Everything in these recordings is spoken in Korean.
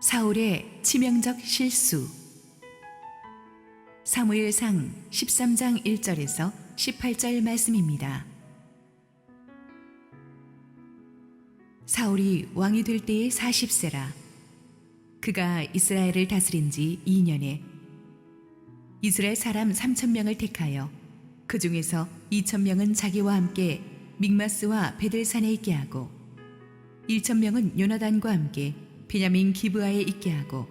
사울의 치명적 실수. 사무엘상 13장 1절에서 18절 말씀입니다. 사울이 왕이 될 때에 40세라. 그가 이스라엘을 다스린 지 2년에 이스라엘 사람 3,000명을 택하여 그 중에서 2,000명은 자기와 함께 믹마스와 베델산에 있게 하고 1,000명은 요나단과 함께 베냐민 기브아에 있게 하고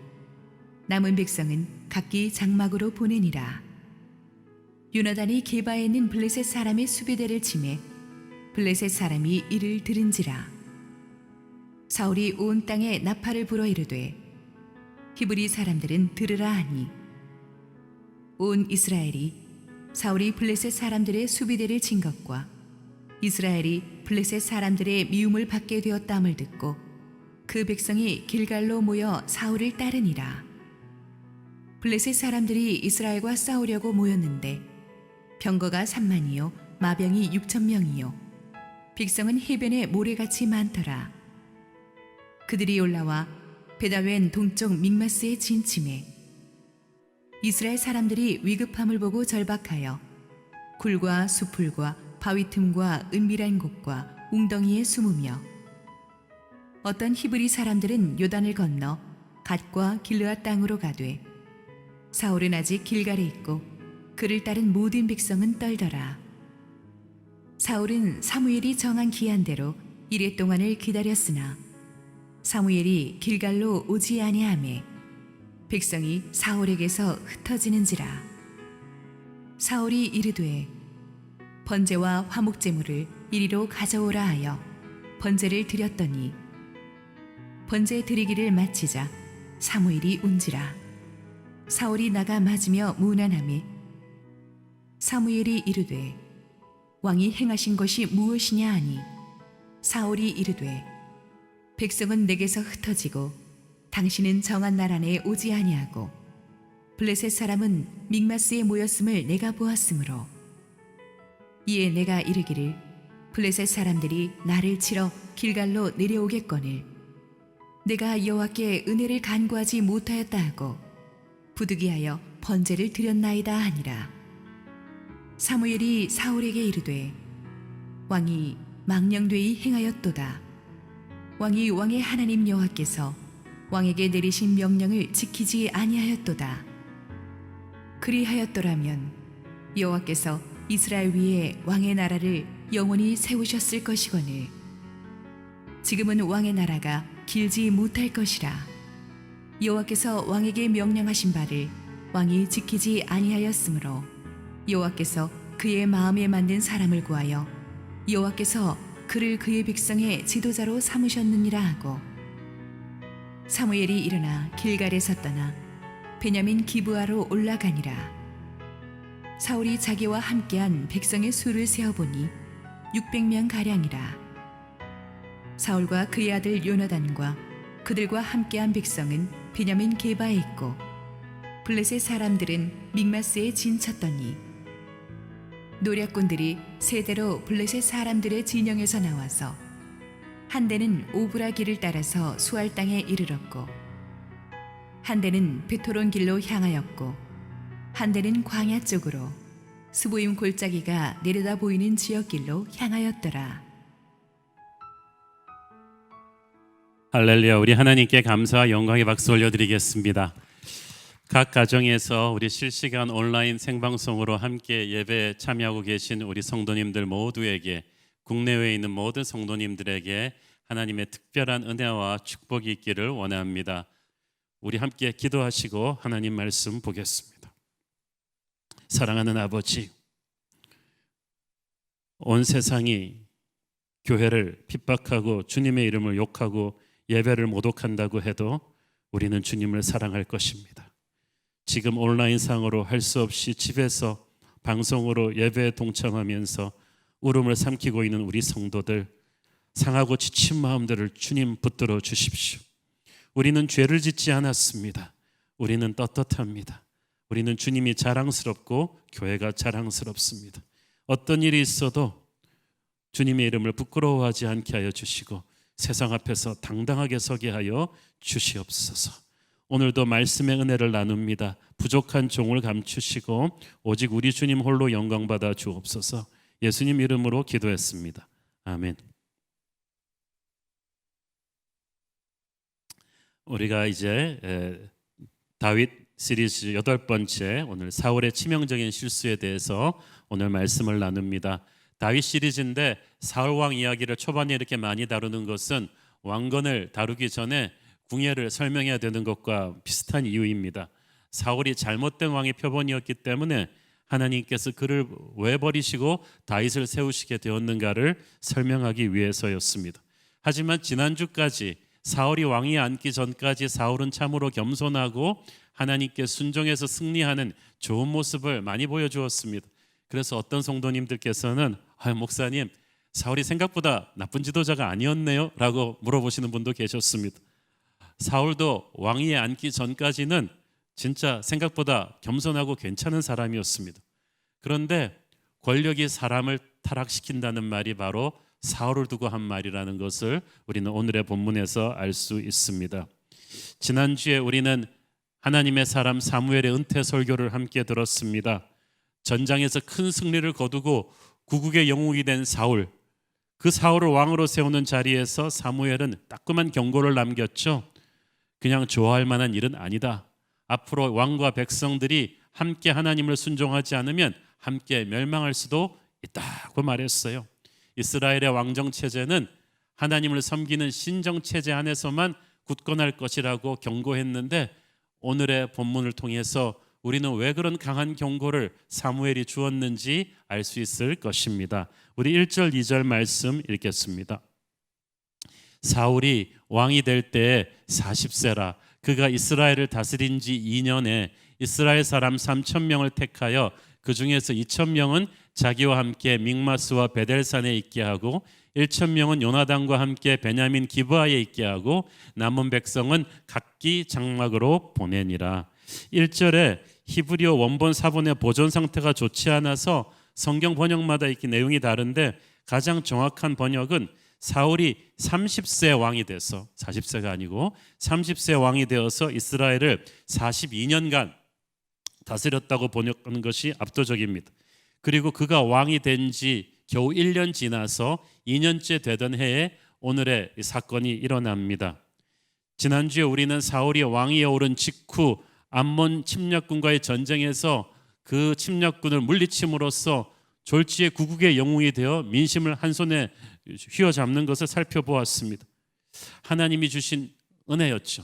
남은 백성은 각기 장막으로 보내니라. 요나단이 게바에 있는 블레셋 사람의 수비대를 치매 블레셋 사람이 이를 들은지라. 사울이 온 땅에 나팔을 불어 이르되 히브리 사람들은 들으라 하니 온 이스라엘이 사울이 블레셋 사람들의 수비대를 친 것과 이스라엘이 블레셋 사람들의 미움을 받게 되었다함을 듣고 그 백성이 길갈로 모여 사울을 따르니라. 블레셋 사람들이 이스라엘과 싸우려고 모였는데 병거가 3만이요 마병이 6,000명이요 백성은 해변에 모래같이 많더라. 그들이 올라와 베다웬 동쪽 믹마스에 진침해 이스라엘 사람들이 위급함을 보고 절박하여 굴과 수풀과 바위 틈과 은밀한 곳과 웅덩이에 숨으며 어떤 히브리 사람들은 요단을 건너 갓과 길르앗 땅으로 가되 사울은 아직 길갈에 있고 그를 따른 모든 백성은 떨더라. 사울은 사무엘이 정한 기한대로 이레 동안을 기다렸으나 사무엘이 길갈로 오지 아니하매 백성이 사울에게서 흩어지는지라. 사울이 이르되 번제와 화목제물을 이리로 가져오라 하여 번제를 드렸더니 번제 드리기를 마치자 사무엘이 온지라. 사울이 나가 맞으며 무난하매 사무엘이 이르되 왕이 행하신 것이 무엇이냐 하니 사울이 이르되 백성은 내게서 흩어지고 당신은 정한 날 안에 오지 아니하고 블레셋 사람은 믹마스에 모였음을 내가 보았으므로 이에 내가 이르기를 블레셋 사람들이 나를 치러 길갈로 내려오겠거늘 내가 여호와께 은혜를 간구하지 못하였다 하고 부득이하여 번제를 드렸나이다 하니라. 사무엘이 사울에게 이르되 왕이 망령되이 행하였도다. 왕이 왕의 하나님 여호와께서 왕에게 내리신 명령을 지키지 아니하였도다. 그리하였더라면 여호와께서 이스라엘 위에 왕의 나라를 영원히 세우셨을 것이거늘 지금은 왕의 나라가 길지 못할 것이라. 여호와께서 왕에게 명령하신 바를 왕이 지키지 아니하였으므로 여호와께서 그의 마음에 맞는 사람을 구하여 여호와께서 그를 그의 백성의 지도자로 삼으셨느니라 하고 사무엘이 일어나 길갈에서 떠나 베냐민 기브아로 올라가니라. 사울이 자기와 함께한 백성의 수를 세어보니 600명 가량이라. 사울과 그의 아들 요나단과 그들과 함께한 백성은 베냐민 게바에 있고 블레셋 사람들은 믹마스에 진쳤더니 노략군들이 세대로 블레셋 사람들의 진영에서 나와서 한 대는 오브라 길을 따라서 수알 땅에 이르렀고 한 대는 베토론 길로 향하였고 한 대는 광야 쪽으로 스보임 골짜기가 내려다 보이는 지역길로 향하였더라. 할렐루야. 우리 하나님께 감사와 영광의 박수 올려드리겠습니다. 각 가정에서 우리 실시간 온라인 생방송으로 함께 예배에 참여하고 계신 우리 성도님들 모두에게 국내외에 있는 모든 성도님들에게 하나님의 특별한 은혜와 축복이 있기를 원합니다. 우리 함께 기도하시고 하나님 말씀 보겠습니다. 사랑하는 아버지, 온 세상이 교회를 핍박하고 주님의 이름을 욕하고 예배를 모독한다고 해도 우리는 주님을 사랑할 것입니다. 지금 온라인상으로 할 수 없이 집에서 방송으로 예배에 동참하면서 울음을 삼키고 있는 우리 성도들, 상하고 지친 마음들을 주님 붙들어 주십시오. 우리는 죄를 짓지 않았습니다. 우리는 떳떳합니다. 우리는 주님이 자랑스럽고 교회가 자랑스럽습니다. 어떤 일이 있어도 주님의 이름을 부끄러워하지 않게 하여 주시고 세상 앞에서 당당하게 서게 하여 주시옵소서. 오늘도 말씀의 은혜를 나눕니다. 부족한 종을 감추시고 오직 우리 주님 홀로 영광 받아 주옵소서. 예수님 이름으로 기도했습니다. 아멘. 우리가 이제 다윗 시리즈 8번째 오늘 사울의 치명적인 실수에 대해서 오늘 말씀을 나눕니다. 다윗 시리즈인데 사울 왕 이야기를 초반에 이렇게 많이 다루는 것은 왕건을 다루기 전에 궁예를 설명해야 되는 것과 비슷한 이유입니다. 사울이 잘못된 왕의 표본이었기 때문에 하나님께서 그를 왜 버리시고 다윗을 세우시게 되었는가를 설명하기 위해서였습니다. 하지만 지난주까지 사울이 왕위에 앉기 전까지 사울은 참으로 겸손하고 하나님께 순종해서 승리하는 좋은 모습을 많이 보여주었습니다. 그래서 어떤 성도님들께서는 목사님, 사울이 생각보다 나쁜 지도자가 아니었네요 라고 물어보시는 분도 계셨습니다. 사울도 왕위에 앉기 전까지는 진짜 생각보다 겸손하고 괜찮은 사람이었습니다. 그런데 권력이 사람을 타락시킨다는 말이 바로 사울을 두고 한 말이라는 것을 우리는 오늘의 본문에서 알 수 있습니다. 지난주에 우리는 하나님의 사람 사무엘의 은퇴 설교를 함께 들었습니다. 전장에서 큰 승리를 거두고 구국의 영웅이 된 사울, 그 사울을 왕으로 세우는 자리에서 사무엘은 따끔한 경고를 남겼죠. 그냥 좋아할 만한 일은 아니다. 앞으로 왕과 백성들이 함께 하나님을 순종하지 않으면 함께 멸망할 수도 있다고 말했어요. 이스라엘의 왕정 체제는 하나님을 섬기는 신정 체제 안에서만 굳건할 것이라고 경고했는데 오늘의 본문을 통해서 우리는 왜 그런 강한 경고를 사무엘이 주었는지 알 수 있을 것입니다. 우리 1절 2절 말씀 읽겠습니다. 사울이 왕이 될 때에 40세라 그가 이스라엘을 다스린 지 2년에 이스라엘 사람 3,000명을 택하여 그 중에서 2,000명은 자기와 함께 믹마스와 베델산에 있게 하고 1,000명은 요나단과 함께 베냐민 기브아에 있게 하고 남은 백성은 각기 장막으로 보내니라. 1절에 히브리어 원본 사본의 보존 상태가 좋지 않아서 성경 번역마다 이렇게 내용이 다른데 가장 정확한 번역은 사울이 30세 왕이 돼서 40세가 아니고 30세 왕이 되어서 이스라엘을 42년간 다스렸다고 번역하는 것이 압도적입니다. 그리고 그가 왕이 된 지 겨우 1년 지나서 2년째 되던 해에 오늘의 사건이 일어납니다. 지난주에 우리는 사울이 왕위에 오른 직후 암몬 침략군과의 전쟁에서 그 침략군을 물리침으로써 졸지의 구국의 영웅이 되어 민심을 한 손에 휘어잡는 것을 살펴보았습니다. 하나님이 주신 은혜였죠.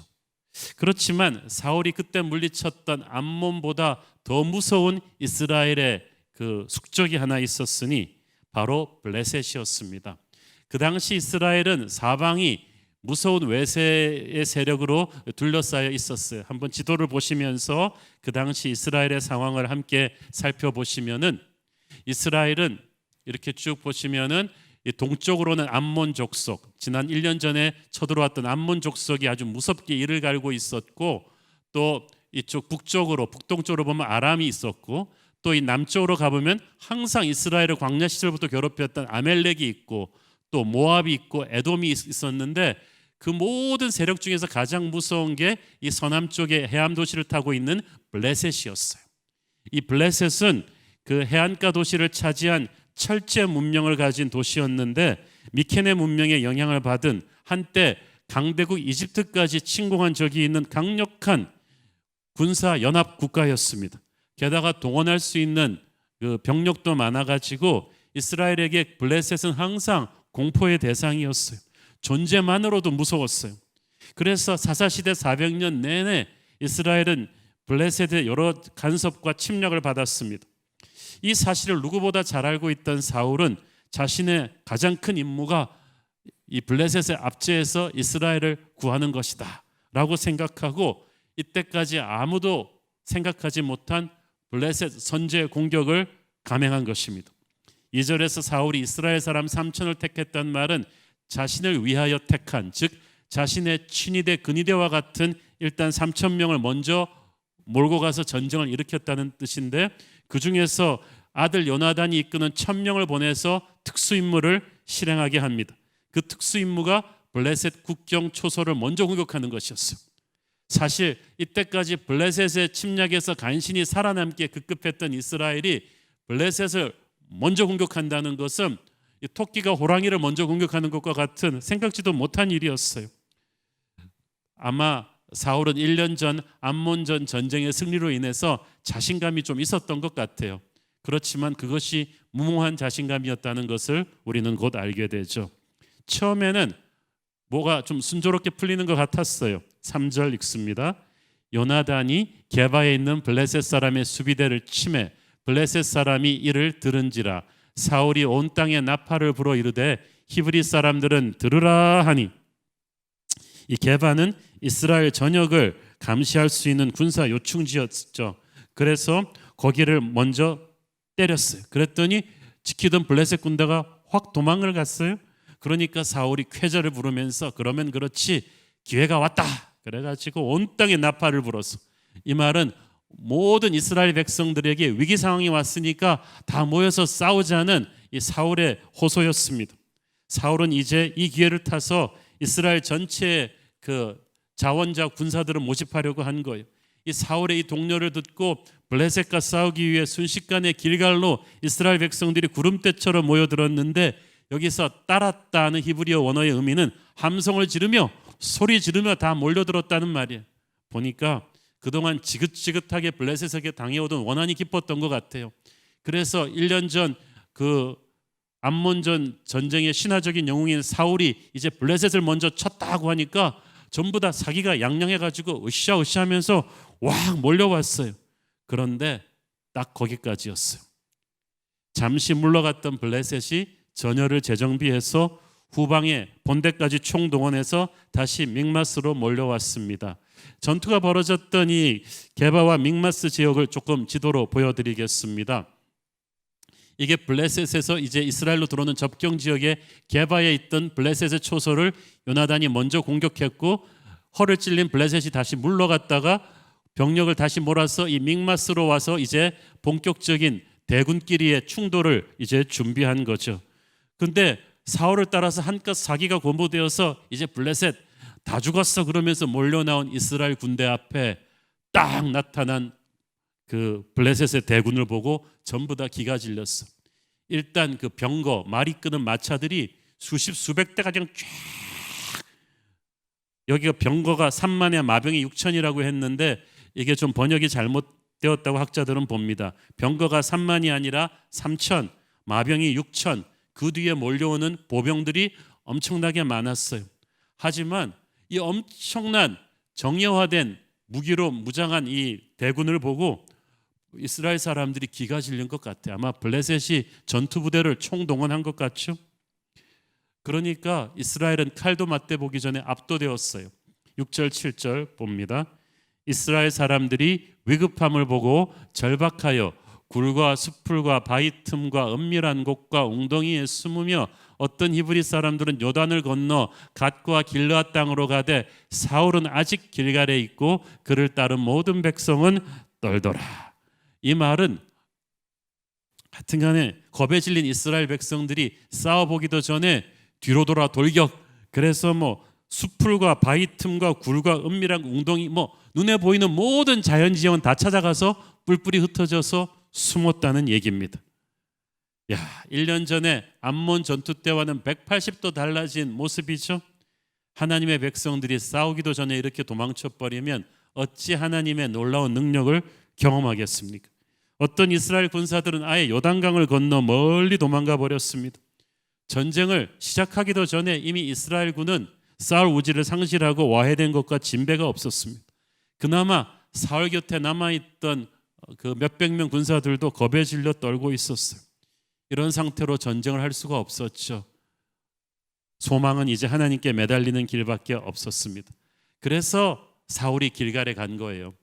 그렇지만 사울이 그때 물리쳤던 암몬보다 더 무서운 이스라엘의 그 숙적이 하나 있었으니 바로 블레셋이었습니다. 그 당시 이스라엘은 사방이 무서운 외세의 세력으로 둘러싸여 있었어요. 한번 지도를 보시면서 그 당시 이스라엘의 상황을 함께 살펴보시면은 이스라엘은 이렇게 쭉 보시면은 동쪽으로는 암몬 족속, 지난 1년 전에 쳐들어왔던 암몬 족속이 아주 무섭게 이를 갈고 있었고, 또 이쪽 북동쪽으로 보면 아람이 있었고, 또 이 남쪽으로 가보면 항상 이스라엘을 광야 시절부터 괴롭혔던 아멜렉이 있고, 또 모압이 있고 에돔이 있었는데 그 모든 세력 중에서 가장 무서운 게 이 서남쪽의 해안 도시를 타고 있는 블레셋이었어요. 이 블레셋은 그 해안가 도시를 차지한 철제 문명을 가진 도시였는데 미케네 문명의 영향을 받은 한때 강대국 이집트까지 침공한 적이 있는 강력한 군사 연합 국가였습니다. 게다가 동원할 수 있는 그 병력도 많아가지고 이스라엘에게 블레셋은 항상 공포의 대상이었어요. 존재만으로도 무서웠어요. 그래서 사사시대 400년 내내 이스라엘은 블레셋의 여러 간섭과 침략을 받았습니다. 이 사실을 누구보다 잘 알고 있던 사울은 자신의 가장 큰 임무가 이 블레셋의 압제에서 이스라엘을 구하는 것이다 라고 생각하고 이때까지 아무도 생각하지 못한 블레셋 선제 공격을 감행한 것입니다. 2절에서 사울이 이스라엘 사람 3천을 택했단 말은 자신을 위하여 택한, 즉 자신의 친위대 근위대와 같은 일단 3,000명을 먼저 몰고 가서 전쟁을 일으켰다는 뜻인데 그 중에서 아들 요나단이 이끄는 1,000명을 보내서 특수임무를 실행하게 합니다. 그 특수임무가 블레셋 국경 초소를 먼저 공격하는 것이었어요. 사실 이때까지 블레셋의 침략에서 간신히 살아남기에 급급했던 이스라엘이 블레셋을 먼저 공격한다는 것은 이 토끼가 호랑이를 먼저 공격하는 것과 같은 생각지도 못한 일이었어요. 아마 사울은 1년 전 암몬전 전쟁의 승리로 인해서 자신감이 좀 있었던 것 같아요. 그렇지만 그것이 무모한 자신감이었다는 것을 우리는 곧 알게 되죠. 처음에는 뭐가 좀 순조롭게 풀리는 것 같았어요. 3절 읽습니다. 요나단이 게바에 있는 블레셋 사람의 수비대를 치매 블레셋 사람이 이를 들은지라 사울이 온 땅에 나팔을 불어 이르되 히브리 사람들은 들으라 하니, 이 게바는 이스라엘 전역을 감시할 수 있는 군사 요충지였죠. 그래서 거기를 먼저 때렸어요. 그랬더니 지키던 블레셋 군대가 확 도망을 갔어요. 그러니까 사울이 쾌절을 부르면서 그러면 그렇지 기회가 왔다 그래가지고 온 땅에 나팔을 불었어. 이 말은 모든 이스라엘 백성들에게 위기 상황이 왔으니까 다 모여서 싸우자는 이 사울의 호소였습니다. 사울은 이제 이 기회를 타서 이스라엘 전체의 그 자원자 군사들을 모집하려고 한 거예요. 이 사울의 이 동료를 듣고 블레셋과 싸우기 위해 순식간에 길갈로 이스라엘 백성들이 구름대처럼 모여들었는데, 여기서 따랐다는 히브리어 원어의 의미는 함성을 지르며 소리 지르며 다 몰려들었다는 말이에요. 보니까 그동안 지긋지긋하게 블레셋에게 당해오던 원한이 깊었던 것 같아요. 그래서 1년 전 그 암몬전 전쟁의 신화적인 영웅인 사울이 이제 블레셋을 먼저 쳤다고 하니까 전부 다 사기가 양양해가지고 으쌰으쌰 하면서 왁 몰려왔어요. 그런데 딱 거기까지였어요. 잠시 물러갔던 블레셋이 전열을 재정비해서 후방에 본대까지 총동원해서 다시 믹마스로 몰려왔습니다. 전투가 벌어졌던 이 게바와 믹마스 지역을 조금 지도로 보여드리겠습니다. 이게 블레셋에서 이제 이스라엘로 들어오는 접경 지역에 게바에 있던 블레셋의 초소를 요나단이 먼저 공격했고, 허를 찔린 블레셋이 다시 물러갔다가 병력을 다시 몰아서 이 믹마스로 와서 이제 본격적인 대군끼리의 충돌을 이제 준비한 거죠. 근데 사울을 따라서 한껏 사기가 고무되어서 이제 블레셋 다 죽었어 그러면서 몰려 나온 이스라엘 군대 앞에 딱 나타난 그 블레셋의 대군을 보고 전부 다 기가 질렸어. 일단 그 병거 말이 끄는 마차들이 수십 수백 대가 그냥 쫙, 여기가 병거가 3만에 마병이 6천이라고 했는데 이게 좀 번역이 잘못되었다고 학자들은 봅니다. 병거가 3만이 아니라 3천, 마병이 6천, 그 뒤에 몰려오는 보병들이 엄청나게 많았어요. 하지만 이 엄청난 정예화된 무기로 무장한 이 대군을 보고 이스라엘 사람들이 기가 질린 것 같아요. 아마 블레셋이 전투 부대를 총동원한 것 같죠. 그러니까 이스라엘은 칼도 맞대 보기 전에 압도되었어요. 6절 7절 봅니다. 이스라엘 사람들이 위급함을 보고 절박하여 굴과 숲풀과 바위 틈과 은밀한 곳과 웅덩이에 숨으며 어떤 히브리 사람들은 요단을 건너 갓과 길르앗 땅으로 가되 사울은 아직 길갈에 있고 그를 따른 모든 백성은 떨더라. 이 말은 하여튼간에 겁에 질린 이스라엘 백성들이 싸워보기도 전에 뒤로 돌아 돌격, 그래서 뭐 숲풀과 바위 틈과 굴과 은밀한 웅덩이 뭐 눈에 보이는 모든 자연지형은 다 찾아가서 뿔뿔이 흩어져서 숨었다는 얘기입니다. 야, 1년 전에 암몬 전투 때와는 180도 달라진 모습이죠. 하나님의 백성들이 싸우기도 전에 이렇게 도망쳐버리면 어찌 하나님의 놀라운 능력을 경험하겠습니까? 어떤 이스라엘 군사들은 아예 요단강을 건너 멀리 도망가 버렸습니다. 전쟁을 시작하기도 전에 이미 이스라엘군은 싸울 우지를 상실하고 와해된 것과 진배가 없었습니다. 그나마 사울 곁에 남아있던 그 몇백 명 군사들도 겁에 질려 떨고 있었어요. 이런 상태로 전쟁을 할 수가 없었죠. 소망은 이제 하나님께 매달리는 길밖에 없었습니다. 그래서 사울이 길갈에 간 거예요.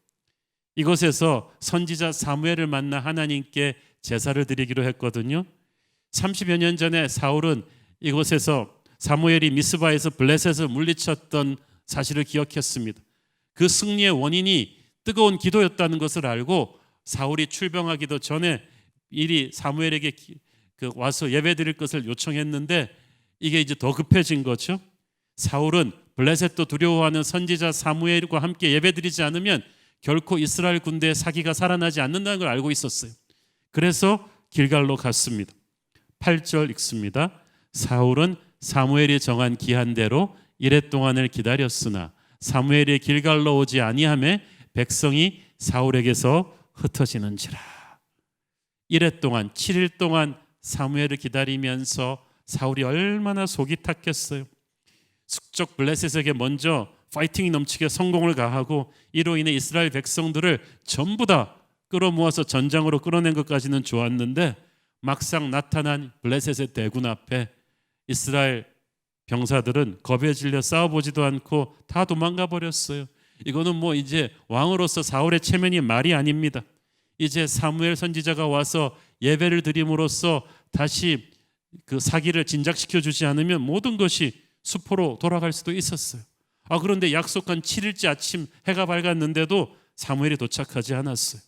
이곳에서 선지자 사무엘을 만나 하나님께 제사를 드리기로 했거든요. 30여 년 전에 사울은 이곳에서 사무엘이 미스바에서 블레셋을 물리쳤던 사실을 기억했습니다. 그 승리의 원인이 뜨거운 기도였다는 것을 알고 사울이 출병하기도 전에 미리 사무엘에게 와서 예배드릴 것을 요청했는데 이게 이제 더 급해진 거죠. 사울은 블레셋도 두려워하는 선지자 사무엘과 함께 예배드리지 않으면 결코 이스라엘 군대의 사기가 살아나지 않는다는 걸 알고 있었어요. 그래서 길갈로 갔습니다. 8절 읽습니다. 사울은 사무엘이 정한 기한대로 이레 동안을 기다렸으나 사무엘이 길갈로 오지 아니하매 백성이 사울에게서 흩어지는지라. 이레 동안 7일 동안 사무엘을 기다리면서 사울이 얼마나 속이 탔겠어요. 숙적 블레셋에게 먼저 파이팅이 넘치게 성공을 가하고 이로 인해 이스라엘 백성들을 전부 다 끌어모아서 전장으로 끌어낸 것까지는 좋았는데 막상 나타난 블레셋의 대군 앞에 이스라엘 병사들은 겁에 질려 싸워보지도 않고 다 도망가 버렸어요. 이거는 뭐 이제 왕으로서 사울의 체면이 말이 아닙니다. 이제 사무엘 선지자가 와서 예배를 드림으로써 다시 그 사기를 진작시켜 주지 않으면 모든 것이 수포로 돌아갈 수도 있었어요. 그런데 약속한 7일째 아침 해가 밝았는데도 사무엘이 도착하지 않았어요.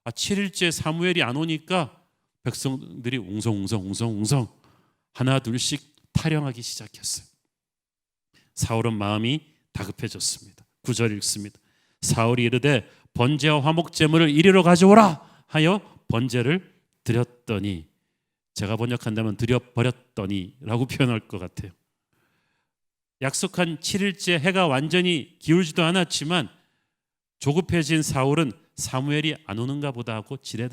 7일째 사무엘이 안 오니까 백성들이 웅성웅성 하나 둘씩 타령하기 시작했어요. 사울은 마음이 다급해졌습니다. 9절 읽습니다. 사울이 이르되 번제와 화목 제물을 이리로 가져오라 하여 번제를 드렸더니, 제가 번역한다면 드려버렸더니라고 표현할 것 같아요. 약속한 7일째 해가 완전히 기울지도 않았지만 조급해진 사울은 사무엘이 안 오는가 보다 하고 지레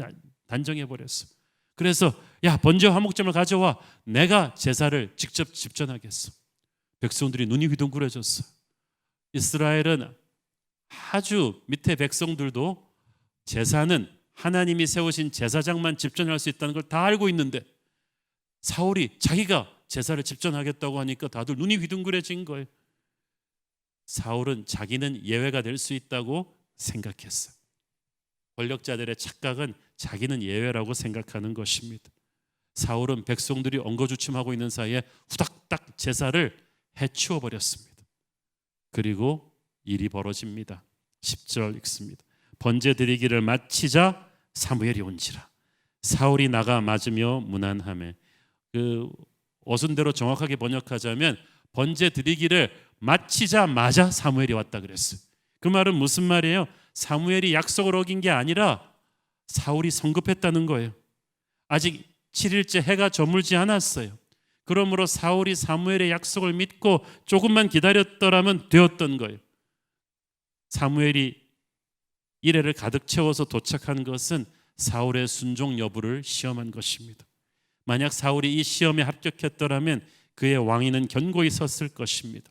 단정해버렸어요. 그래서 야, 번제와 화목제물 가져와, 내가 제사를 직접 집전하겠어. 백성들이 눈이 휘둥그레졌어. 이스라엘은 아주 밑에 백성들도 제사는 하나님이 세우신 제사장만 집전할 수 있다는 걸 다 알고 있는데 사울이 자기가 제사를 집전하겠다고 하니까 다들 눈이 휘둥그레진 거예요. 사울은 자기는 예외가 될 수 있다고 생각했어요. 권력자들의 착각은 자기는 예외라고 생각하는 것입니다. 사울은 백성들이 엉거주춤하고 있는 사이에 후닥닥 제사를 해치워 버렸습니다. 그리고 일이 벌어집니다. 10절 읽습니다. 번제 드리기를 마치자 사무엘이 온지라. 사울이 나가 맞으며 문안하매. 그 어순대로 정확하게 번역하자면 번제 드리기를 마치자마자 사무엘이 왔다 그랬어요. 그 말은 무슨 말이에요? 사무엘이 약속을 어긴 게 아니라 사울이 성급했다는 거예요. 아직 7일째 해가 저물지 않았어요. 그러므로 사울이 사무엘의 약속을 믿고 조금만 기다렸더라면 되었던 거예요. 사무엘이 이레를 가득 채워서 도착한 것은 사울의 순종 여부를 시험한 것입니다. 만약 사울이 이 시험에 합격했더라면 그의 왕위는 견고히 섰을 것입니다.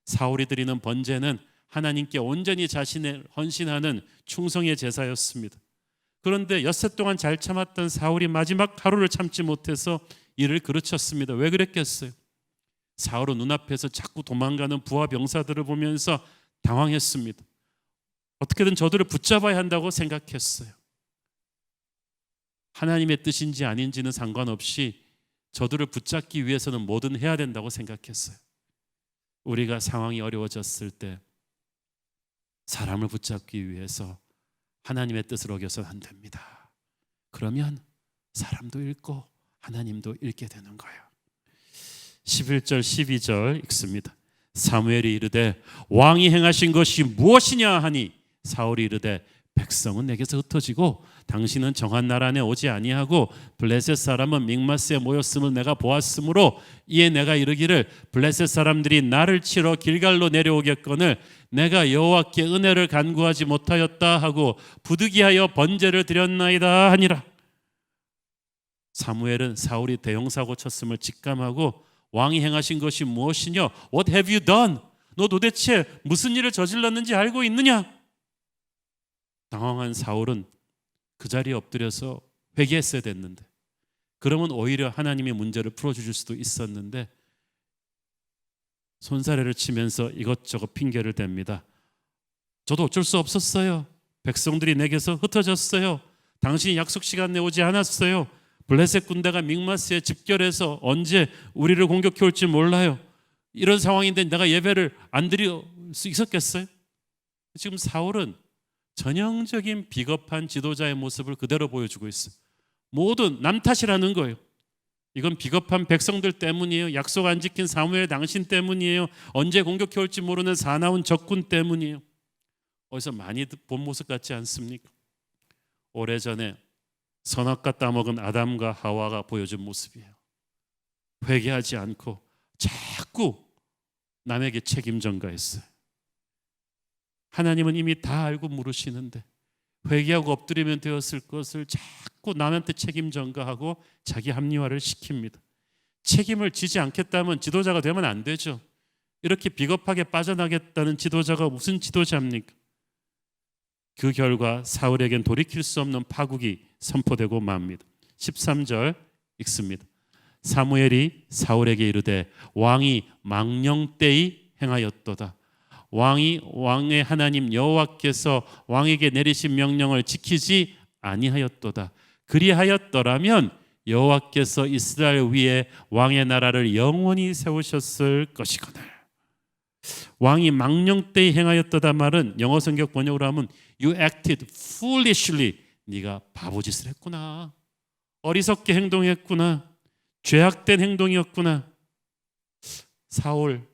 사울이 드리는 번제는 하나님께 온전히 자신을 헌신하는 충성의 제사였습니다. 그런데 엿새 동안 잘 참았던 사울이 마지막 하루를 참지 못해서 이를 그르쳤습니다. 왜 그랬겠어요? 사울은 눈앞에서 자꾸 도망가는 부하 병사들을 보면서 당황했습니다. 어떻게든 저들을 붙잡아야 한다고 생각했어요. 하나님의 뜻인지 아닌지는 상관없이 저들을 붙잡기 위해서는 뭐든 해야 된다고 생각했어요. 우리가 상황이 어려워졌을 때 사람을 붙잡기 위해서 하나님의 뜻을 어겨서는 안 됩니다. 그러면 사람도 잃고 하나님도 잃게 되는 거예요. 11절 12절 읽습니다. 사무엘이 이르되 왕이 행하신 것이 무엇이냐 하니 사울이 이르되 백성은 내게서 흩어지고 당신은 정한 나라 안에 오지 아니하고 블레셋 사람은 믹마스에 모였음을 내가 보았으므로 이에 내가 이르기를 블레셋 사람들이 나를 치러 길갈로 내려오겠거늘 내가 여호와께 은혜를 간구하지 못하였다 하고 부득이하여 번제를 드렸나이다 하니라. 사무엘은 사울이 대형사고 쳤음을 직감하고 왕이 행하신 것이 무엇이냐? What have you done? 너 도대체 무슨 일을 저질렀는지 알고 있느냐? 당황한 사울은 그 자리에 엎드려서 회개했어야 됐는데, 그러면 오히려 하나님이 문제를 풀어주실 수도 있었는데 손사래를 치면서 이것저것 핑계를 댑니다. 저도 어쩔 수 없었어요. 백성들이 내게서 흩어졌어요. 당신이 약속 시간 내에 오지 않았어요. 블레셋 군대가 믹마스에 집결해서 언제 우리를 공격해 올지 몰라요. 이런 상황인데 내가 예배를 안 드릴 수 있었겠어요? 지금 사울은 전형적인 비겁한 지도자의 모습을 그대로 보여주고 있어요. 모든 남 탓이라는 거예요. 이건 비겁한 백성들 때문이에요. 약속 안 지킨 사무엘 당신 때문이에요. 언제 공격해 올지 모르는 사나운 적군 때문이에요. 어디서 많이 본 모습 같지 않습니까? 오래전에 선악과 따먹은 아담과 하와가 보여준 모습이에요. 회개하지 않고 자꾸 남에게 책임 전가했어요. 하나님은 이미 다 알고 물으시는데 회개하고 엎드리면 되었을 것을 자꾸 남한테 책임 전가하고 자기 합리화를 시킵니다. 책임을 지지 않겠다면 지도자가 되면 안 되죠. 이렇게 비겁하게 빠져나겠다는 지도자가 무슨 지도자입니까? 그 결과 사울에겐 돌이킬 수 없는 파국이 선포되고 맙니다. 13절 읽습니다. 사무엘이 사울에게 이르되 왕이 망령되이 행하였도다. 왕의 하나님 여호와께서 왕에게 내리신 명령을 지키지 아니하였도다. 그리하였더라면 여호와께서 이스라엘 위에 왕의 나라를 영원히 세우셨을 것이거늘. 왕이 망령되이 행하였도다 말은 영어 성경 번역으로 하면 You acted foolishly. 네가 바보짓을 했구나. 어리석게 행동했구나. 죄악된 행동이었구나. 사울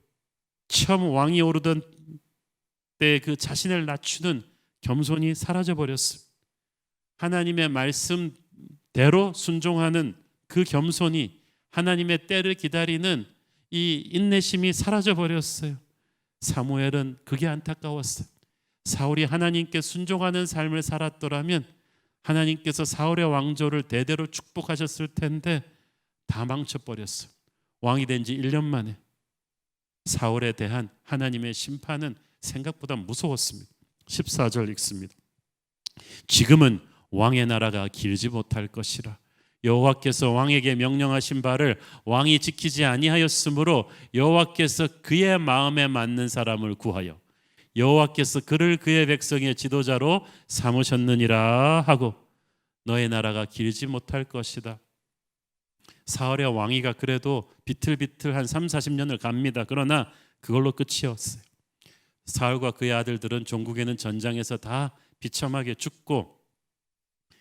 처음 왕이 오르던 때 그 자신을 낮추는 겸손이 사라져 버렸습니다. 하나님의 말씀대로 순종하는 그 겸손이, 하나님의 때를 기다리는 이 인내심이 사라져 버렸어요. 사무엘은 그게 안타까웠어요. 사울이 하나님께 순종하는 삶을 살았더라면 하나님께서 사울의 왕조를 대대로 축복하셨을 텐데 다 망쳐버렸어요. 왕이 된 지 1년 만에 사울에 대한 하나님의 심판은 생각보다 무서웠습니다. 14절 읽습니다. 지금은 왕의 나라가 길지 못할 것이라. 여호와께서 왕에게 명령하신 바를 왕이 지키지 아니하였으므로 여호와께서 그의 마음에 맞는 사람을 구하여 여호와께서 그를 그의 백성의 지도자로 삼으셨느니라 하고 너의 나라가 길지 못할 것이다. 사울의 왕위가 그래도 비틀비틀 한 30-40년을 갑니다. 그러나 그걸로 끝이었어요. 사울과 그의 아들들은 종국에는 전장에서 다 비참하게 죽고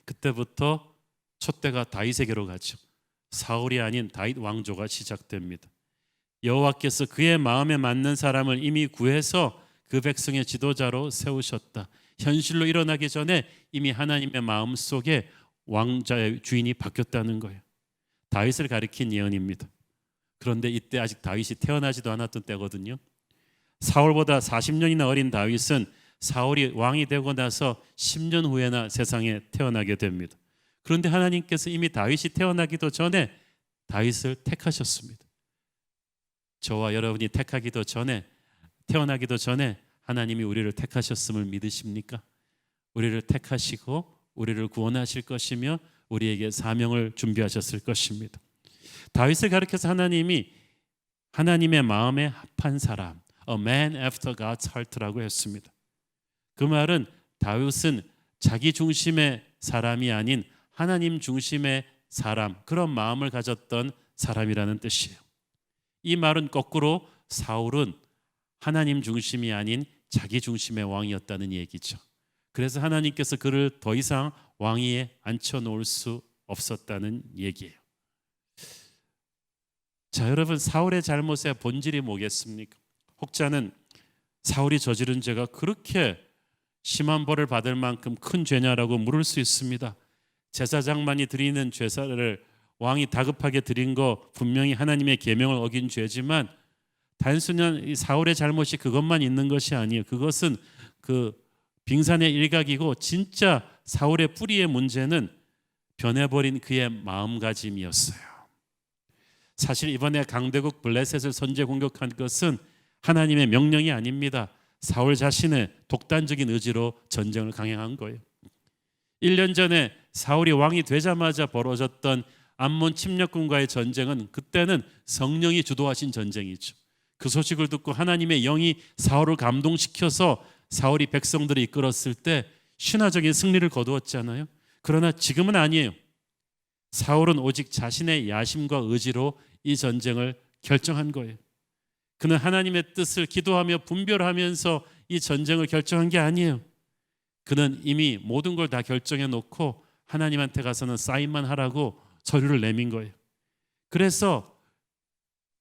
그때부터 촛대가 다윗에게로 가죠. 사울이 아닌 다윗 왕조가 시작됩니다. 여호와께서 그의 마음에 맞는 사람을 이미 구해서 그 백성의 지도자로 세우셨다. 현실로 일어나기 전에 이미 하나님의 마음속에 왕자의 주인이 바뀌었다는 거예요. 다윗을 가리킨 예언입니다. 그런데 이때 아직 다윗이 태어나지도 않았던 때거든요. 사울보다 40년이나 어린 다윗은 사울이 왕이 되고 나서 10년 후에나 세상에 태어나게 됩니다. 그런데 하나님께서 이미 다윗이 태어나기도 전에 다윗을 택하셨습니다. 저와 여러분이 택하기도 전에, 태어나기도 전에 하나님이 우리를 택하셨음을 믿으십니까? 우리를 택하시고 우리를 구원하실 것이며 우리에게 사명을 준비하셨을 것입니다. 다윗을 가리켜서 하나님이 하나님의 마음에 합한 사람, A man after God's heart라고 했습니다. 그 말은 다윗은 자기 중심의 사람이 아닌 하나님 중심의 사람, 그런 마음을 가졌던 사람이라는 뜻이에요. 이 말은 거꾸로 사울은 하나님 중심이 아닌 자기 중심의 왕이었다는 얘기죠. 그래서 하나님께서 그를 더 이상 왕위에 앉혀놓을 수 없었다는 얘기예요. 자, 여러분, 사울의 잘못의 본질이 뭐겠습니까? 혹자는 사울이 저지른 죄가 그렇게 심한 벌을 받을 만큼 큰 죄냐라고 물을 수 있습니다. 제사장만이 드리는 제사를 왕이 다급하게 드린 거 분명히 하나님의 계명을 어긴 죄지만 단순한 이 사울의 잘못이 그것만 있는 것이 아니에요. 그것은 그 빙산의 일각이고 진짜 사울의 뿌리의 문제는 변해버린 그의 마음가짐이었어요. 사실 이번에 강대국 블레셋을 선제 공격한 것은 하나님의 명령이 아닙니다. 사울 자신의 독단적인 의지로 전쟁을 강행한 거예요. 1년 전에 사울이 왕이 되자마자 벌어졌던 암몬 침략군과의 전쟁은 그때는 성령이 주도하신 전쟁이죠. 그 소식을 듣고 하나님의 영이 사울을 감동시켜서 사울이 백성들을 이끌었을 때 신화적인 승리를 거두었잖아요. 그러나 지금은 아니에요. 사울은 오직 자신의 야심과 의지로 이 전쟁을 결정한 거예요. 그는 하나님의 뜻을 기도하며 분별하면서 이 전쟁을 결정한 게 아니에요. 그는 이미 모든 걸 다 결정해 놓고 하나님한테 가서는 사인만 하라고 서류를 내민 거예요. 그래서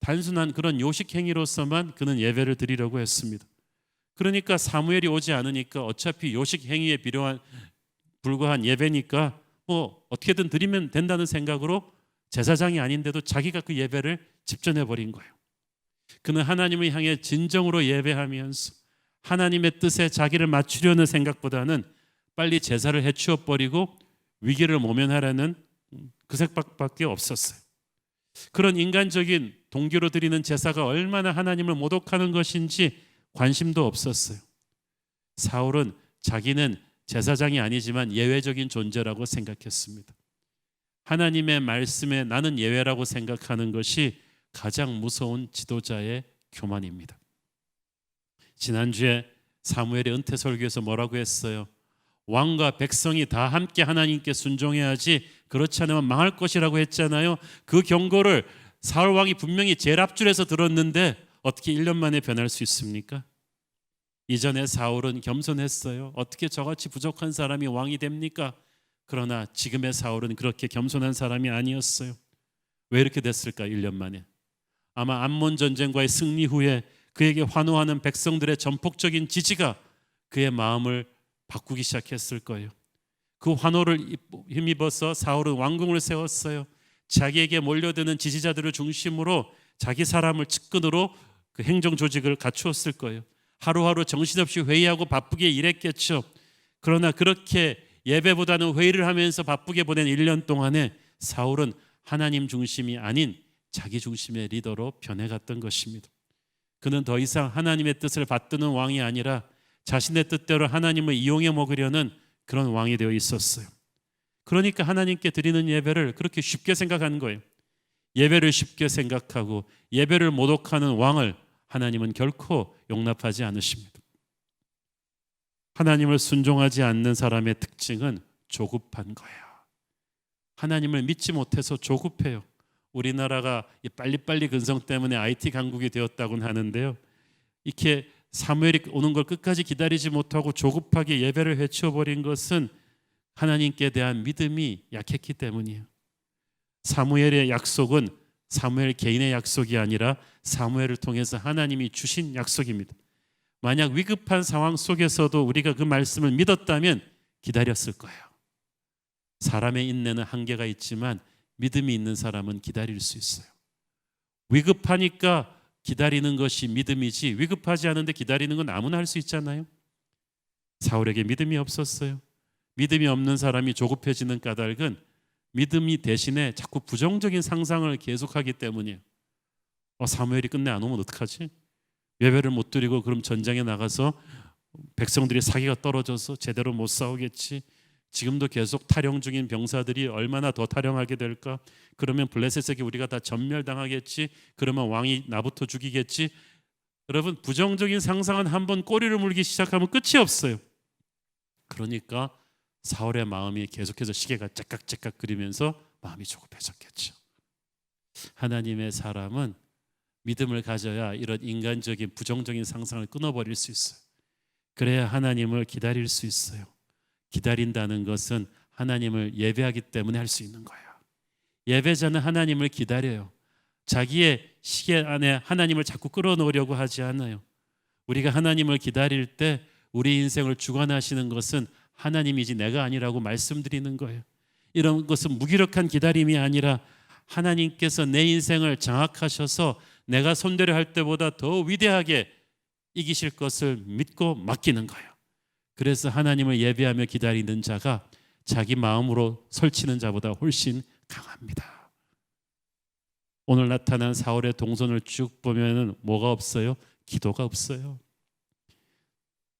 단순한 그런 요식 행위로서만 그는 예배를 드리려고 했습니다. 그러니까 사무엘이 오지 않으니까 어차피 요식 행위에 불과한 예배니까 뭐 어떻게든 드리면 된다는 생각으로 제사장이 아닌데도 자기가 그 예배를 집전해 버린 거예요. 그는 하나님을 향해 진정으로 예배하면서 하나님의 뜻에 자기를 맞추려는 생각보다는 빨리 제사를 해치워 버리고 위기를 모면하라는 그 생각밖에 없었어요. 그런 인간적인 동기로 드리는 제사가 얼마나 하나님을 모독하는 것인지 관심도 없었어요. 사울은 자기는 제사장이 아니지만 예외적인 존재라고 생각했습니다. 하나님의 말씀에 나는 예외라고 생각하는 것이 가장 무서운 지도자의 교만입니다. 지난주에 사무엘의 은퇴 설교에서 뭐라고 했어요? 왕과 백성이 다 함께 하나님께 순종해야지 그렇지 않으면 망할 것이라고 했잖아요. 그 경고를 사울 왕이 분명히 제일 앞줄에서 들었는데 어떻게 1년 만에 변할 수 있습니까? 이전에 사울은 겸손했어요. 어떻게 저같이 부족한 사람이 왕이 됩니까? 그러나 지금의 사울은 그렇게 겸손한 사람이 아니었어요. 왜 이렇게 됐을까? 1년 만에. 아마 암몬 전쟁과의 승리 후에 그에게 환호하는 백성들의 전폭적인 지지가 그의 마음을 바꾸기 시작했을 거예요. 그 환호를 힘입어서 사울은 왕궁을 세웠어요. 자기에게 몰려드는 지지자들을 중심으로 자기 사람을 측근으로 그 행정 조직을 갖추었을 거예요. 하루하루 정신없이 회의하고 바쁘게 일했겠죠. 그러나 그렇게 예배보다는 회의를 하면서 바쁘게 보낸 1년 동안에 사울은 하나님 중심이 아닌 자기 중심의 리더로 변해갔던 것입니다. 그는 더 이상 하나님의 뜻을 받드는 왕이 아니라 자신의 뜻대로 하나님을 이용해 먹으려는 그런 왕이 되어 있었어요. 그러니까 하나님께 드리는 예배를 그렇게 쉽게 생각하는 거예요. 예배를 쉽게 생각하고 예배를 모독하는 왕을 하나님은 결코 용납하지 않으십니다. 하나님을 순종하지 않는 사람의 특징은 조급한 거예요. 하나님을 믿지 못해서 조급해요. 우리나라가 빨리빨리 근성 때문에 IT 강국이 되었다고는 하는데요. 이렇게 사무엘이 오는 걸 끝까지 기다리지 못하고 조급하게 예배를 해치워버린 것은 하나님께 대한 믿음이 약했기 때문이에요. 사무엘의 약속은 사무엘 개인의 약속이 아니라 사무엘을 통해서 하나님이 주신 약속입니다. 만약 위급한 상황 속에서도 우리가 그 말씀을 믿었다면 기다렸을 거예요. 사람의 인내는 한계가 있지만 믿음이 있는 사람은 기다릴 수 있어요. 위급하니까 기다리는 것이 믿음이지 위급하지 않은데 기다리는 건 아무나 할 수 있잖아요. 사울에게 믿음이 없었어요. 믿음이 없는 사람이 조급해지는 까닭은 믿음이 대신에 자꾸 부정적인 상상을 계속하기 때문이에요. 사무엘이 끝내 안 오면 어떡하지? 예배를 못 드리고 그럼 전장에 나가서 백성들이 사기가 떨어져서 제대로 못 싸우겠지. 지금도 계속 탈영 중인 병사들이 얼마나 더 탈영하게 될까? 그러면 블레셋에게 우리가 다 전멸당하겠지. 그러면 왕이 나부터 죽이겠지. 여러분, 부정적인 상상은 한번 꼬리를 물기 시작하면 끝이 없어요. 그러니까 사울의 마음이 계속해서 시계가 째깍째깍 그리면서 마음이 조급해졌겠죠. 하나님의 사람은 믿음을 가져야 이런 인간적인 부정적인 상상을 끊어버릴 수 있어요. 그래야 하나님을 기다릴 수 있어요. 기다린다는 것은 하나님을 예배하기 때문에 할 수 있는 거예요. 예배자는 하나님을 기다려요. 자기의 시계 안에 하나님을 자꾸 끌어놓으려고 하지 않아요. 우리가 하나님을 기다릴 때 우리 인생을 주관하시는 것은 하나님이지 내가 아니라고 말씀드리는 거예요. 이런 것은 무기력한 기다림이 아니라 하나님께서 내 인생을 장악하셔서 내가 손대려 할 때보다 더 위대하게 이기실 것을 믿고 맡기는 거예요. 그래서 하나님을 예배하며 기다리는 자가 자기 마음으로 설치는 자보다 훨씬 강합니다. 오늘 나타난 사울의 동선을 쭉 보면 뭐가 없어요? 기도가 없어요.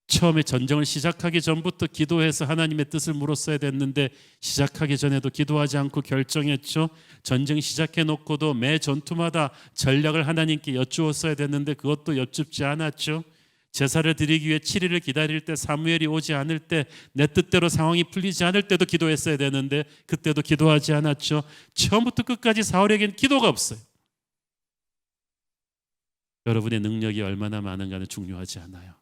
처음에 전쟁을 시작하기 전부터 기도해서 하나님의 뜻을 물었어야 됐는데 시작하기 전에도 기도하지 않고 결정했죠. 전쟁 시작해 놓고도 매 전투마다 전략을 하나님께 여쭈었어야 됐는데 그것도 여쭙지 않았죠. 제사를 드리기 위해 7일을 기다릴 때 사무엘이 오지 않을 때 내 뜻대로 상황이 풀리지 않을 때도 기도했어야 되는데 그때도 기도하지 않았죠. 처음부터 끝까지 사울에게는 기도가 없어요. 여러분의 능력이 얼마나 많은가는 중요하지 않아요.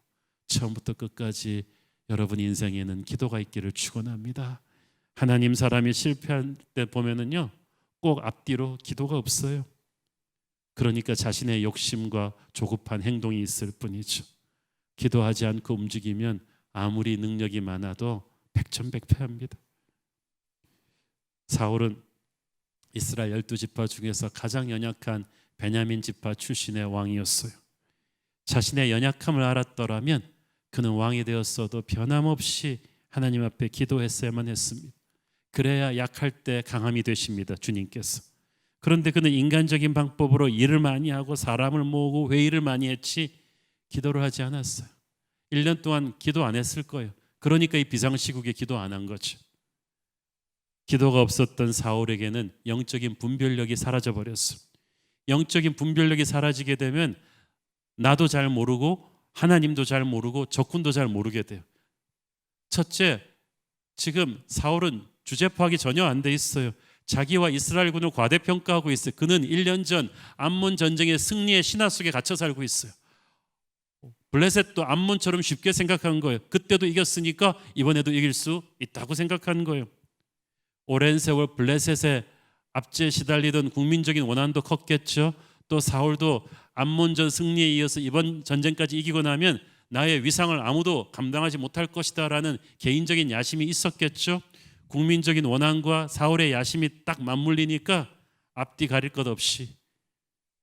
처음부터 끝까지 여러분 인생에는 기도가 있기를 축원합니다. 하나님 사람이 실패할 때 보면은요 꼭 앞뒤로 기도가 없어요. 그러니까 자신의 욕심과 조급한 행동이 있을 뿐이죠. 기도하지 않고 움직이면 아무리 능력이 많아도 백전백패합니다. 사울은 이스라엘 12지파 중에서 가장 연약한 베냐민 지파 출신의 왕이었어요. 자신의 연약함을 알았더라면 그는 왕이 되었어도 변함없이 하나님 앞에 기도했어야만 했습니다. 그래야 약할 때 강함이 되십니다, 주님께서. 그런데 그는 인간적인 방법으로 일을 많이 하고 사람을 모으고 회의를 많이 했지 기도를 하지 않았어요. 1년 동안 기도 안 했을 거예요. 그러니까 이 비상시국에 기도 안 한 거죠. 기도가 없었던 사울에게는 영적인 분별력이 사라져 버렸어요. 영적인 분별력이 사라지게 되면 나도 잘 모르고 하나님도 잘 모르고 적군도 잘 모르게 돼요. 첫째, 지금 사울은 주제 파악이 전혀 안 돼 있어요. 자기와 이스라엘군을 과대평가하고 있어요. 그는 1년 전 암몬 전쟁의 승리의 신화 속에 갇혀 살고 있어요. 블레셋도 암몬처럼 쉽게 생각한 거예요. 그때도 이겼으니까 이번에도 이길 수 있다고 생각한 거예요. 오랜 세월 블레셋의 압제에 시달리던 국민적인 원한도 컸겠죠. 또 사울도 암몬전 승리에 이어서 이번 전쟁까지 이기고 나면 나의 위상을 아무도 감당하지 못할 것이다라는 개인적인 야심이 있었겠죠. 국민적인 원한과 사울의 야심이 딱 맞물리니까 앞뒤 가릴 것 없이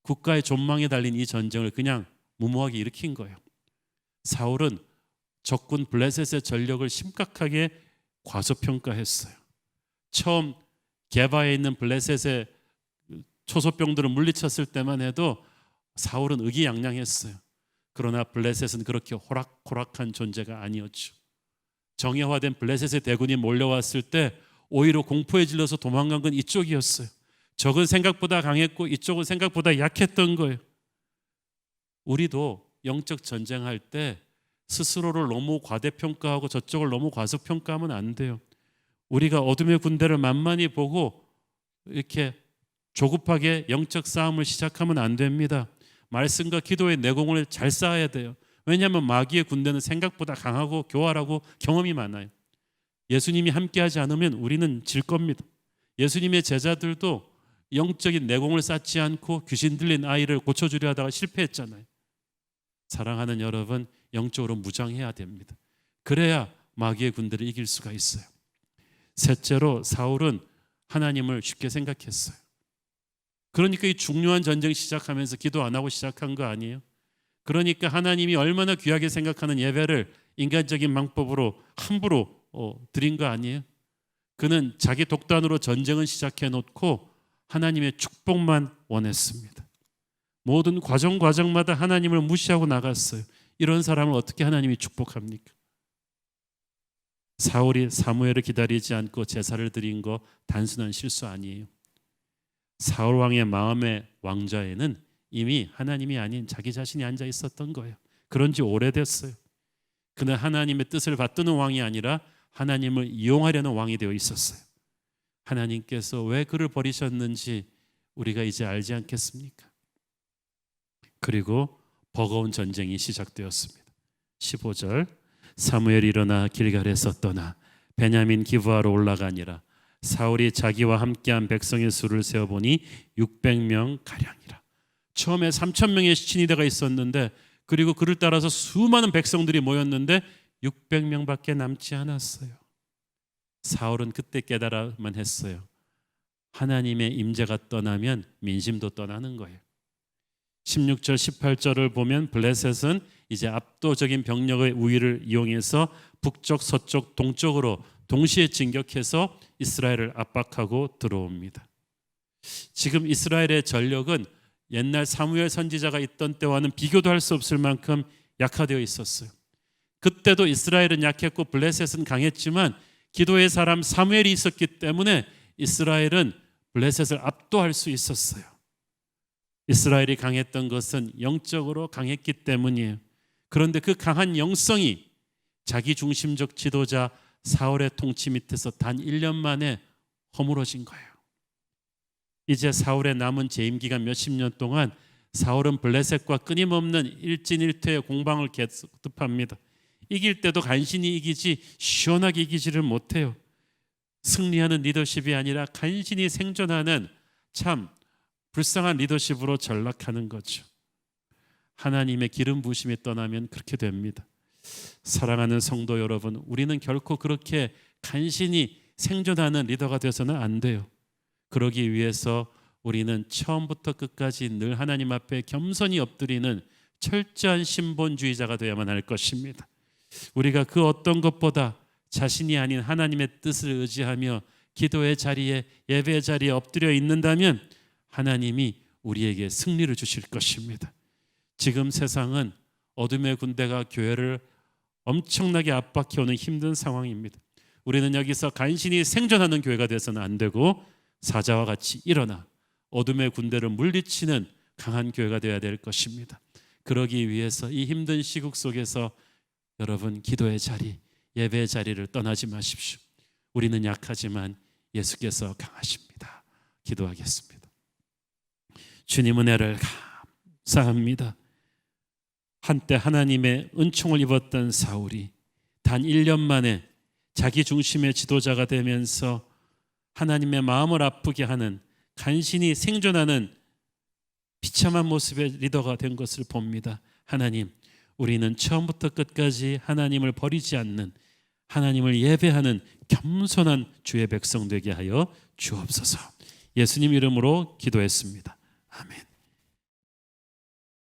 국가의 존망에 달린 이 전쟁을 그냥 무모하게 일으킨 거예요. 사울은 적군 블레셋의 전력을 심각하게 과소평가했어요. 처음 게바에 있는 블레셋의 초소병들을 물리쳤을 때만 해도 사울은 의기양양했어요. 그러나 블레셋은 그렇게 호락호락한 존재가 아니었죠. 정예화된 블레셋의 대군이 몰려왔을 때 오히려 공포에 질려서 도망간 건 이쪽이었어요. 적은 생각보다 강했고 이쪽은 생각보다 약했던 거예요. 우리도 영적 전쟁할 때 스스로를 너무 과대평가하고 저쪽을 너무 과소평가하면 안 돼요. 우리가 어둠의 군대를 만만히 보고 이렇게 조급하게 영적 싸움을 시작하면 안 됩니다. 말씀과 기도의 내공을 잘 쌓아야 돼요. 왜냐하면 마귀의 군대는 생각보다 강하고 교활하고 경험이 많아요. 예수님이 함께하지 않으면 우리는 질 겁니다. 예수님의 제자들도 영적인 내공을 쌓지 않고 귀신 들린 아이를 고쳐주려 하다가 실패했잖아요. 사랑하는 여러분, 영적으로 무장해야 됩니다. 그래야 마귀의 군대를 이길 수가 있어요. 셋째로 사울은 하나님을 쉽게 생각했어요. 그러니까 이 중요한 전쟁 시작하면서 기도 안 하고 시작한 거 아니에요? 그러니까 하나님이 얼마나 귀하게 생각하는 예배를 인간적인 방법으로 함부로 드린 거 아니에요? 그는 자기 독단으로 전쟁을 시작해 놓고 하나님의 축복만 원했습니다. 모든 과정마다 하나님을 무시하고 나갔어요. 이런 사람을 어떻게 하나님이 축복합니까? 사울이 사무엘을 기다리지 않고 제사를 드린 거 단순한 실수 아니에요. 사울 왕의 마음의 왕좌에는 이미 하나님이 아닌 자기 자신이 앉아 있었던 거예요. 그런 지 오래됐어요. 그는 하나님의 뜻을 받드는 왕이 아니라 하나님을 이용하려는 왕이 되어 있었어요. 하나님께서 왜 그를 버리셨는지 우리가 이제 알지 않겠습니까? 그리고 버거운 전쟁이 시작되었습니다. 15절 사무엘이 일어나 길갈에서 떠나 베냐민 기브아로 올라가니라. 사울이 자기와 함께한 백성의 수를 세어보니 600명 가량이라. 처음에 3,000명의 시친이대가 있었는데 그리고 그를 따라서 수많은 백성들이 모였는데 600명밖에 남지 않았어요. 사울은 그때 깨달아만 했어요. 하나님의 임재가 떠나면 민심도 떠나는 거예요. 16절 18절을 보면 블레셋은 이제 압도적인 병력의 우위를 이용해서 북쪽, 서쪽, 동쪽으로 동시에 진격해서 이스라엘을 압박하고 들어옵니다. 지금 이스라엘의 전력은 옛날 사무엘 선지자가 있던 때와는 비교도 할 수 없을 만큼 약화되어 있었어요. 그때도 이스라엘은 약했고 블레셋은 강했지만 기도의 사람 사무엘이 있었기 때문에 이스라엘은 블레셋을 압도할 수 있었어요. 이스라엘이 강했던 것은 영적으로 강했기 때문이에요. 그런데 그 강한 영성이 자기 중심적 지도자 사울의 통치 밑에서 단 1년 만에 허물어진 거예요. 이제 사울의 남은 재임 기간 몇십 년 동안 사울은 블레셋과 끊임없는 일진일퇴의 공방을 계속합니다. 이길 때도 간신히 이기지 시원하게 이기지를 못해요. 승리하는 리더십이 아니라 간신히 생존하는 참 불쌍한 리더십으로 전락하는 거죠. 하나님의 기름 부으심이 떠나면 그렇게 됩니다. 사랑하는 성도 여러분, 우리는 결코 그렇게 간신히 생존하는 리더가 되어서는 안 돼요. 그러기 위해서 우리는 처음부터 끝까지 늘 하나님 앞에 겸손히 엎드리는 철저한 신본주의자가 되어야만 할 것입니다. 우리가 그 어떤 것보다 자신이 아닌 하나님의 뜻을 의지하며 기도의 자리에, 예배의 자리에 엎드려 있는다면 하나님이 우리에게 승리를 주실 것입니다. 지금 세상은 어둠의 군대가 교회를 엄청나게 압박해오는 힘든 상황입니다. 우리는 여기서 간신히 생존하는 교회가 돼서는 안 되고 사자와 같이 일어나 어둠의 군대를 물리치는 강한 교회가 되어야 될 것입니다. 그러기 위해서 이 힘든 시국 속에서 여러분 기도의 자리, 예배의 자리를 떠나지 마십시오. 우리는 약하지만 예수께서 강하십니다. 기도하겠습니다. 주님 은혜를 감사합니다. 한때 하나님의 은총을 입었던 사울이 단 1년 만에 자기 중심의 지도자가 되면서 하나님의 마음을 아프게 하는 간신히 생존하는 비참한 모습의 리더가 된 것을 봅니다. 하나님, 우리는 처음부터 끝까지 하나님을 버리지 않는, 하나님을 예배하는 겸손한 주의 백성 되게 하여 주옵소서. 예수님 이름으로 기도했습니다. 아멘.